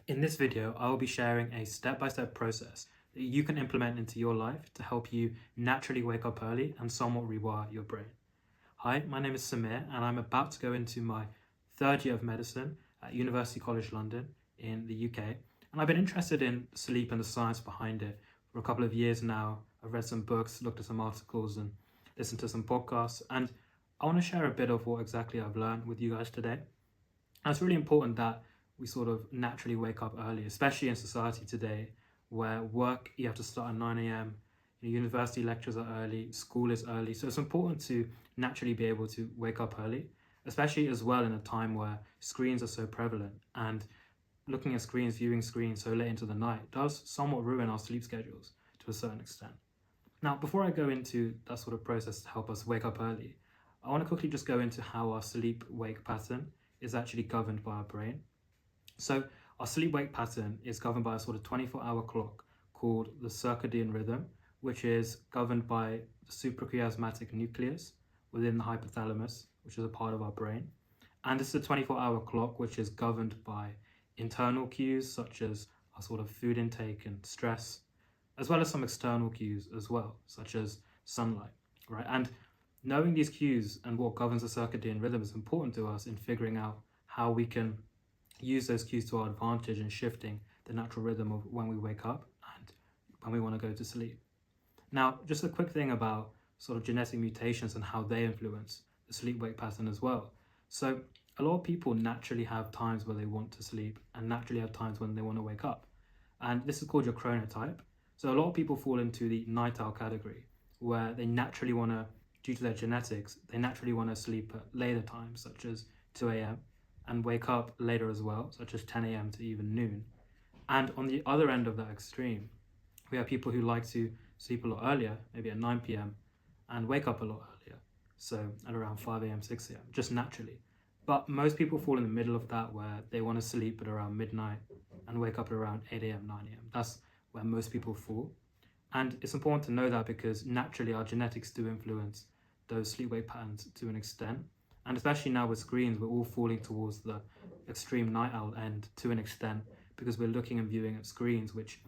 In this video, I will be sharing a step-by-step process that you can implement into your life to help you naturally wake up early and somewhat rewire your brain. Hi, my name is Samir and I'm about to go into my third year of medicine at University College London in the UK. And I've been interested in sleep and the science behind it for a couple of years now. I've read some books, looked at some articles and listened to some podcasts, and I want to share a bit of what exactly I've learned with you guys today. And it's really important that we sort of naturally wake up early, especially in society today where work, you have to start at 9 a.m., university lectures are early, school is early. So it's important to naturally be able to wake up early, especially as well in a time where screens are so prevalent, and looking at screens, viewing screens so late into the night does somewhat ruin our sleep schedules to a certain extent. Now, before I go into that sort of process to help us wake up early, I want to quickly just go into how our sleep-wake pattern is actually governed by our brain. So our sleep-wake pattern is governed by a sort of 24-hour clock called the circadian rhythm, which is governed by the suprachiasmatic nucleus within the hypothalamus, which is a part of our brain. And this is a 24-hour clock which is governed by internal cues such as our sort of food intake and stress, as well as some external cues as well, such as sunlight, right? And knowing these cues and what governs the circadian rhythm is important to us in figuring out how we can use those cues to our advantage in shifting the natural rhythm of when we wake up and when we want to go to sleep. Now, just a quick thing about sort of genetic mutations and how they influence the sleep-wake pattern as well. So a lot of people naturally have times where they want to sleep and naturally have times when they want to wake up. And this is called your chronotype. So a lot of people fall into the night owl category where they naturally want to, due to their genetics, they naturally want to sleep at later times, such as 2 a.m. and wake up later as well, such as 10 a.m. to even noon. And on the other end of that extreme, we have people who like to sleep a lot earlier, maybe at 9 p.m. and wake up a lot earlier, so at around 5 a.m., 6 a.m., just naturally. But most people fall in the middle of that where they want to sleep at around midnight and wake up at around 8 a.m., 9 a.m. That's where most people fall. And it's important to know that because naturally our genetics do influence those sleep-wake patterns to an extent. And especially now with screens, we're all falling towards the extreme night owl end to an extent because we're looking and viewing at screens, which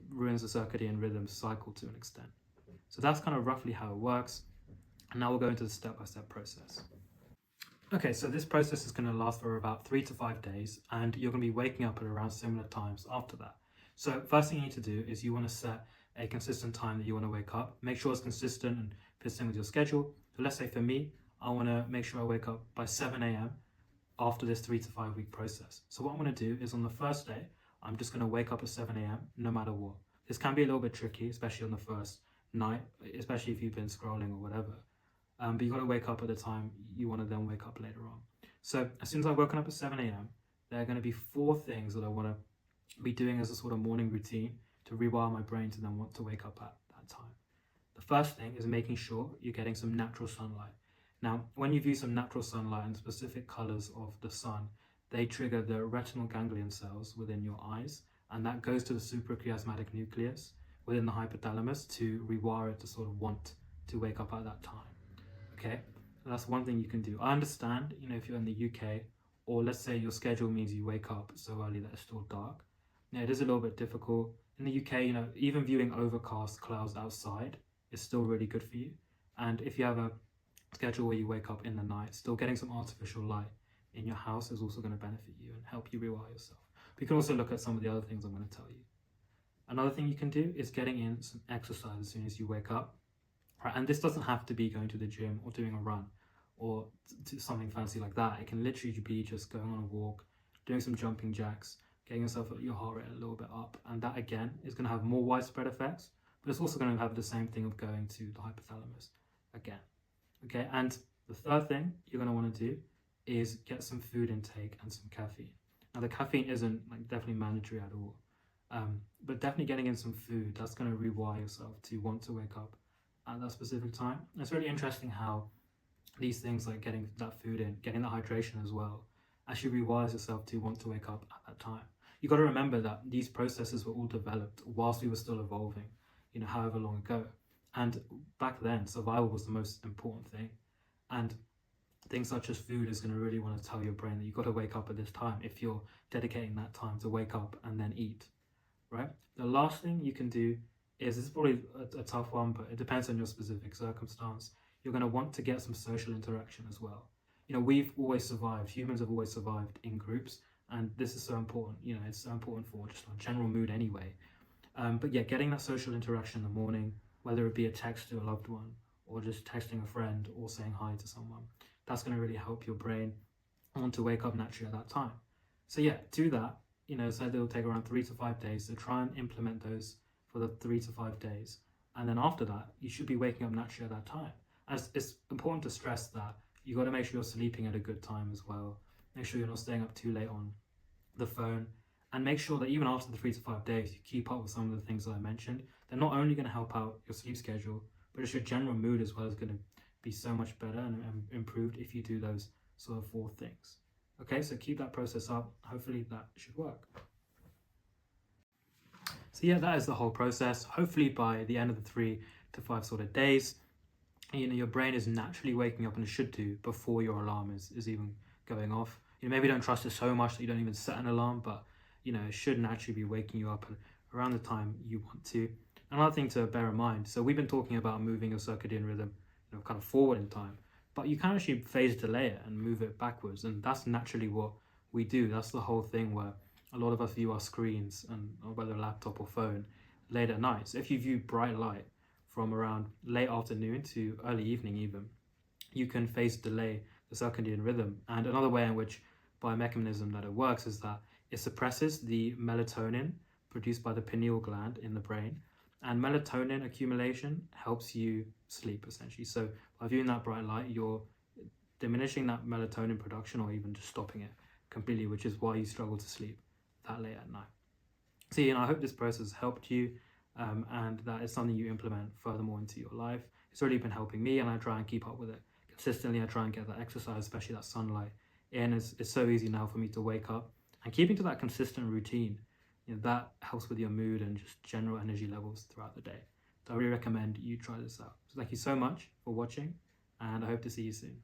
ruins the circadian rhythm cycle to an extent. So that's kind of roughly how it works. And now we'll go into the step-by-step process. Okay, so this process is going to last for about 3 to 5 days, and you're going to be waking up at around similar times after that. So first thing you need to do is you want to set a consistent time that you want to wake up. Make sure it's consistent and fits in with your schedule. So let's say for me, I want to make sure I wake up by 7 a.m. after this 3 to 5 week process. So what I'm going to do is on the first day, I'm just going to wake up at 7 a.m. no matter what. This can be a little bit tricky, especially on the first night, especially if you've been scrolling or whatever. But you've got to wake up at the time you want to then wake up later on. So as soon as I've woken up at 7 a.m., there are going to be 4 things that I want to be doing as a sort of morning routine to rewire my brain to then want to wake up at that time. The first thing is making sure you're getting some natural sunlight. Now, when you view some natural sunlight and specific colors of the sun, they trigger the retinal ganglion cells within your eyes, and that goes to the suprachiasmatic nucleus within the hypothalamus to rewire it to sort of want to wake up at that time. Okay, so that's one thing you can do. I understand, if you're in the UK, or let's say your schedule means you wake up so early that it's still dark. Now, it is a little bit difficult. In the UK, even viewing overcast clouds outside is still really good for you. And if you have a schedule where you wake up in the night, still getting some artificial light in your house is also going to benefit you and help you rewire yourself. We can also look at some of the other things I'm going to tell you. Another thing you can do is getting in some exercise as soon as you wake up. Right? And this doesn't have to be going to the gym or doing a run or something fancy like that. It can literally be just going on a walk, doing some jumping jacks, getting yourself your heart rate a little bit up. And that again is going to have more widespread effects, but it's also going to have the same thing of going to the hypothalamus again. Okay, and the third thing you're going to want to do is get some food intake and some caffeine. Now the caffeine isn't definitely mandatory at all, but definitely getting in some food, that's going to rewire yourself to want to wake up at that specific time. It's really interesting how these things like getting that food in, getting that hydration as well, actually rewires yourself to want to wake up at that time. You've got to remember that these processes were all developed whilst we were still evolving, however long ago. And back then, survival was the most important thing. And things such as food is going to really want to tell your brain that you've got to wake up at this time if you're dedicating that time to wake up and then eat, right? The last thing you can do is, this is probably a tough one, but it depends on your specific circumstance. You're going to want to get some social interaction as well. Humans have always survived in groups, and this is so important. It's so important for just our general mood anyway. But yeah, getting that social interaction in the morning, whether it be a text to a loved one or just texting a friend or saying hi to someone, that's going to really help your brain want to wake up naturally at that time. So yeah, do that. So it'll take around 3 to 5 days. So try and implement those for the 3 to 5 days. And then after that, you should be waking up naturally at that time. As it's important to stress that you got to make sure you're sleeping at a good time as well. Make sure you're not staying up too late on the phone. And make sure that even after the 3 to 5 days, you keep up with some of the things that I mentioned. They're not only going to help out your sleep schedule, but just your general mood as well is going to be so much better and improved if you do those sort of 4 things. Okay, so keep that process up. Hopefully that should work. So yeah, that is the whole process. Hopefully by the end of the 3 to 5 sort of days, your brain is naturally waking up, and it should do before your alarm is even going off. Maybe don't trust it so much that you don't even set an alarm, but it should naturally be waking you up around the time you want to. Another thing to bear in mind, so we've been talking about moving your circadian rhythm kind of forward in time, but you can actually phase delay it and move it backwards, and that's naturally what we do. That's the whole thing where a lot of us view our screens, and whether laptop or phone, late at night. So if you view bright light from around late afternoon to early evening even, you can phase delay the circadian rhythm. And another way in which biomechanism that it works is that it suppresses the melatonin produced by the pineal gland in the brain, and melatonin accumulation helps you sleep essentially. So by viewing that bright light, you're diminishing that melatonin production or even just stopping it completely, which is why you struggle to sleep that late at night. So I hope this process helped you, and that is something you implement furthermore into your life. It's really been helping me, and I try and keep up with it consistently. I try and get that exercise, especially that sunlight in. It's so easy now for me to wake up, and keeping to that consistent routine, that helps with your mood and just general energy levels throughout the day. So I really recommend you try this out. So thank you so much for watching, and I hope to see you soon.